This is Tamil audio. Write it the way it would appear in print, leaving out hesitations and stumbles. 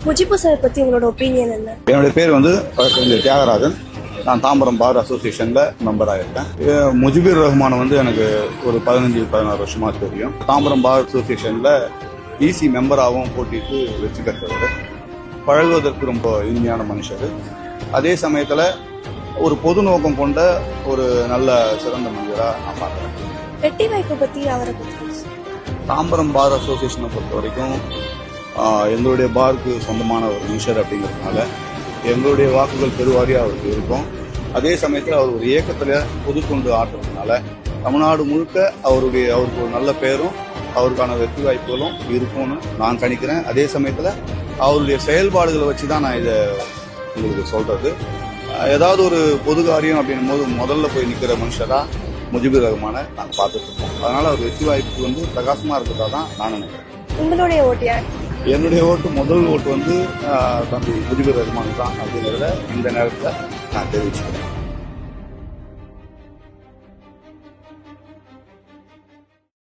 முஜிபு சார் பத்தி உங்களோட ஒப்பீனியன் என்ன? என்னுடைய பேர் வந்து தியாகராஜன். நான் தாம்பரம் பார் அசோசியேஷன்ல மெம்பராக இருக்கேன். முஜிபுர் ரஹ்மான் வந்து எனக்கு ஒரு 15-16 வருஷமா தெரியும். தாம்பரம் பார் அசோசியேஷன்ல இசி மெம்பராகவும் போட்டிட்டு வெற்றி பெற்றவர். பழகுவதற்கு ரொம்ப இனிமையான மனுஷர். அதே சமயத்துல ஒரு பொது நோக்கம் கொண்ட ஒரு நல்ல சிறந்த மனிதரா நான் பார்க்கிறேன். வெட்டி வாய்ப்பு பத்தி அவரை பத்தி தாம்பரம் பார் அசோசியேஷனை பொறுத்த வரைக்கும் எங்களுடைய பாருக்கு சொந்தமான ஒரு மனுஷர் அப்படிங்கிறதுனால எங்களுடைய வாக்குகள் பெருவாரியாக அவருக்கு இருக்கும். அதே சமயத்தில் அவர் ஒரு இயக்கத்தில் பொதுத்தொண்டு ஆற்றுறதுனால தமிழ்நாடு முழுக்க அவருக்கு ஒரு நல்ல பேரும் அவருக்கான வெற்றி வாய்ப்புகளும் இருக்கும்னு நான் கணிக்கிறேன். அதே சமயத்தில் அவருடைய செயல்பாடுகளை வச்சு தான் நான் இதை உங்களுக்கு சொல்றது. ஏதாவது ஒரு பொது காரியம் அப்படின்னும் போது முதல்ல போய் நிற்கிற மனுஷரா முஜிபுர் ரஹ்மானை நாங்கள் பார்த்துட்டு இருக்கோம். அதனால அவர் வெற்றி வாய்ப்பு வந்து பிரகாசமா இருக்கிறதா தான் நான் நினைக்கிறேன். உங்களுடைய ஓட்டு யார்? என்னுடைய ஓட்டு முதல் ஓட்டு வந்து தம்பி முஜிபுர் ரஹ்மான் தான் அப்படிங்கிறத இந்த நேரத்தில் நான் தெரிவிச்சுக்கிறேன்.